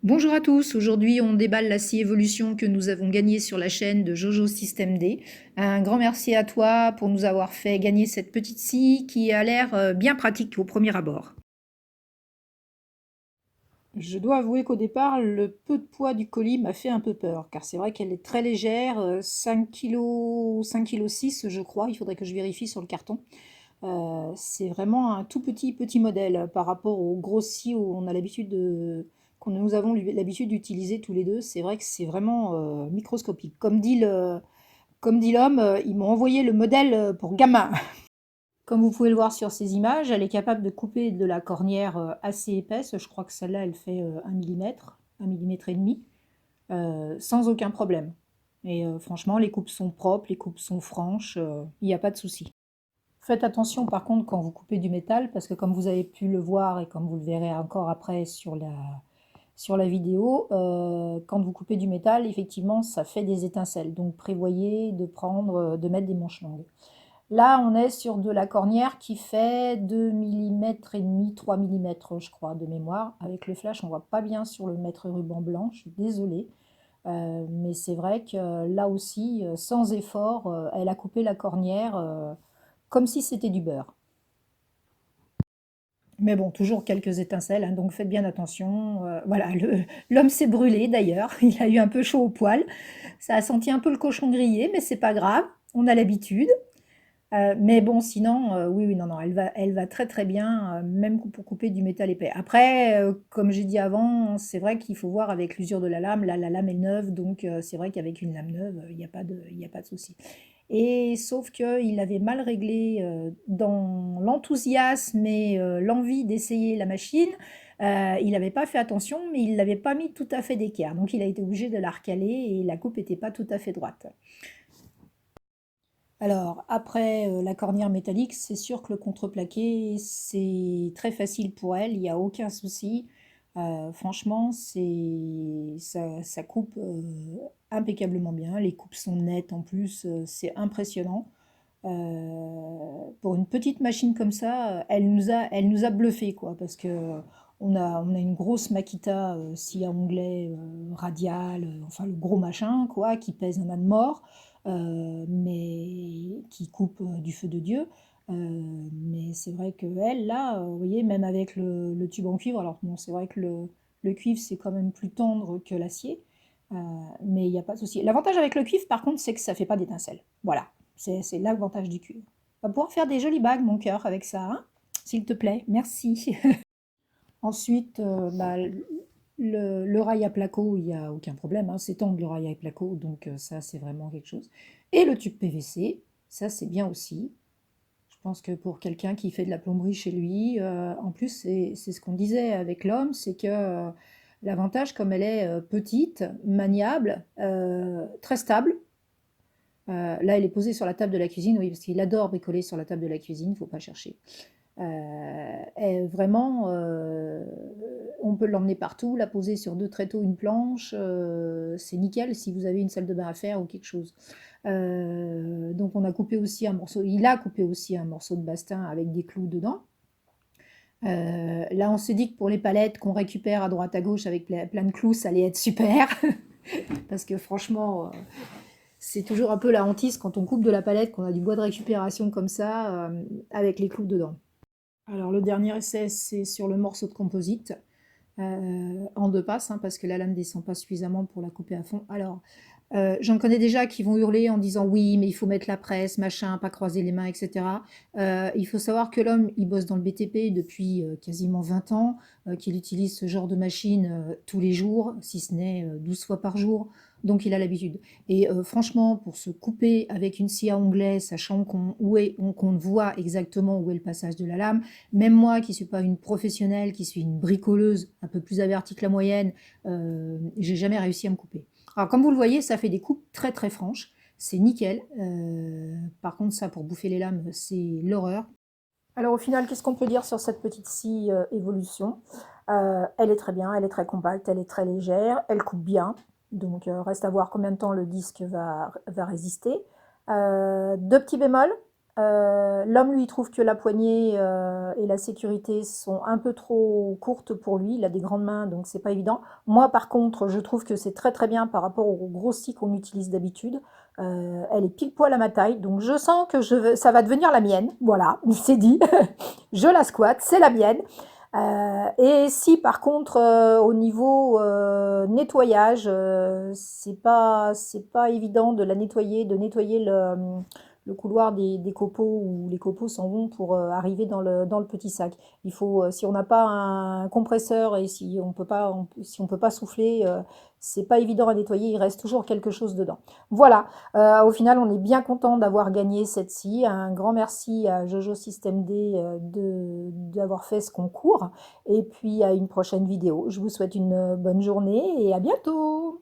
Bonjour à tous, aujourd'hui on déballe la scie évolution que nous avons gagnée sur la chaîne de Jojo System D. Un grand merci à toi pour nous avoir fait gagner cette petite scie qui a l'air bien pratique au premier abord. Je dois avouer qu'au départ, le peu de poids du colis m'a fait un peu peur, car c'est vrai qu'elle est très légère, 5 kg, 5,6 kg je crois, il faudrait que je vérifie sur le carton. C'est vraiment un tout petit modèle par rapport aux grosses scies où on a l'habitude que nous avons l'habitude d'utiliser tous les deux. C'est vrai que c'est vraiment microscopique. Comme dit l'homme, ils m'ont envoyé le modèle pour gamin. Comme vous pouvez le voir sur ces images, elle est capable de couper de la cornière assez épaisse. Je crois que celle-là, elle fait 1 millimètre, 1,5 mm, sans aucun problème. Et franchement, les coupes sont propres, les coupes sont franches, il n'y a pas de souci. Faites attention par contre quand vous coupez du métal, parce que comme vous avez pu le voir et comme vous le verrez encore après sur la vidéo, quand vous coupez du métal, effectivement, ça fait des étincelles. Donc prévoyez de mettre des manches longues. Là, on est sur de la cornière qui fait 2,5 mm, 3 mm, je crois, de mémoire. Avec le flash, on ne voit pas bien sur le mètre ruban blanc, je suis désolée. Mais c'est vrai que là aussi, sans effort, elle a coupé la cornière comme si c'était du beurre. Mais bon, toujours quelques étincelles, hein, donc faites bien attention. Voilà, l'homme s'est brûlé d'ailleurs, il a eu un peu chaud au poil. Ça a senti un peu le cochon grillé, mais c'est pas grave, on a l'habitude. Mais bon, sinon, oui, oui, non, non, elle va très très bien, même pour couper du métal épais. Après, comme j'ai dit avant, c'est vrai qu'il faut voir avec l'usure de la lame. Là, la lame est neuve, donc c'est vrai qu'avec une lame neuve, il n'y a pas de souci. Et sauf qu'il avait mal réglé dans l'enthousiasme et l'envie d'essayer la machine. Il n'avait pas fait attention, mais il ne l'avait pas mis tout à fait d'équerre. Donc il a été obligé de la recaler et la coupe n'était pas tout à fait droite. Alors, après la cornière métallique, c'est sûr que le contreplaqué, c'est très facile pour elle, il n'y a aucun souci. Franchement, ça coupe impeccablement bien. Les coupes sont nettes en plus, c'est impressionnant. Pour une petite machine comme ça, elle nous a bluffé quoi, parce que on a une grosse Makita scie à onglet radial, enfin le gros machin quoi, qui pèse un âne mort, mais qui coupe du feu de Dieu. Mais c'est vrai que elle là, vous voyez, même avec le tube en cuivre, alors bon, c'est vrai que le cuivre c'est quand même plus tendre que l'acier, euh, mais il n'y a pas de souci. L'avantage avec le cuivre, par contre, c'est que ça fait pas d'étincelles. Voilà. C'est l'avantage du cuivre. On va pouvoir faire des jolies bagues, mon cœur, avec ça, hein, s'il te plaît. Merci. Ensuite, le rail à placo, il n'y a aucun problème. Hein, c'est tendre le rail à placo, donc ça, c'est vraiment quelque chose. Et le tube PVC, ça, c'est bien aussi. Je pense que pour quelqu'un qui fait de la plomberie chez lui, en plus, c'est ce qu'on disait avec l'homme, c'est que l'avantage, comme elle est petite, maniable, très stable. Là, elle est posée sur la table de la cuisine, oui, parce qu'il adore bricoler sur la table de la cuisine, il ne faut pas chercher. Vraiment, on peut l'emmener partout, la poser sur deux tréteaux, une planche, c'est nickel si vous avez une salle de bain à faire ou quelque chose. Donc on a coupé aussi un morceau, il a coupé aussi un morceau de bastin avec des clous dedans. Là, on s'est dit que pour les palettes qu'on récupère à droite à gauche avec plein de clous, ça allait être super. Parce que franchement, c'est toujours un peu la hantise quand on coupe de la palette, qu'on a du bois de récupération comme ça, avec les clous dedans. Alors le dernier essai, c'est sur le morceau de composite, en deux passes, hein, parce que la lame ne descend pas suffisamment pour la couper à fond. Alors, j'en connais déjà qui vont hurler en disant oui, mais il faut mettre la presse, machin, pas croiser les mains, etc. Il faut savoir que l'homme, il bosse dans le BTP depuis quasiment 20 ans, qu'il utilise ce genre de machine tous les jours, si ce n'est 12 fois par jour. Donc il a l'habitude. Et franchement, pour se couper avec une scie à onglet, sachant qu'on voit exactement où est le passage de la lame, même moi qui ne suis pas une professionnelle, qui suis une bricoleuse un peu plus avertie que la moyenne, j'ai jamais réussi à me couper. Alors comme vous le voyez, ça fait des coupes très très franches, c'est nickel. Par contre ça pour bouffer les lames, c'est l'horreur. Alors au final, qu'est-ce qu'on peut dire sur cette petite scie évolution? Elle est très bien, elle est très compacte, elle est très légère, elle coupe bien. Donc reste à voir combien de temps le disque va résister. Deux petits bémols. L'homme, lui, trouve que la poignée et la sécurité sont un peu trop courtes pour lui. Il a des grandes mains, donc c'est pas évident. Moi, par contre, je trouve que c'est très très bien par rapport aux gros scies qu'on utilise d'habitude. Elle est pile poil à ma taille, donc je sens que ça va devenir la mienne. Voilà, c'est dit. Je la squatte, c'est la mienne. Et si par contre au niveau nettoyage, c'est pas évident de la nettoyer, de nettoyer le couloir des copeaux où les copeaux s'en vont pour arriver dans le petit sac. Il faut, si on n'a pas un compresseur et si on peut pas souffler, c'est pas évident à nettoyer, il reste toujours quelque chose dedans. Voilà, au final, on est bien content d'avoir gagné cette scie. Un grand merci à Jojo System D d'avoir fait ce concours. Et puis à une prochaine vidéo. Je vous souhaite une bonne journée et à bientôt.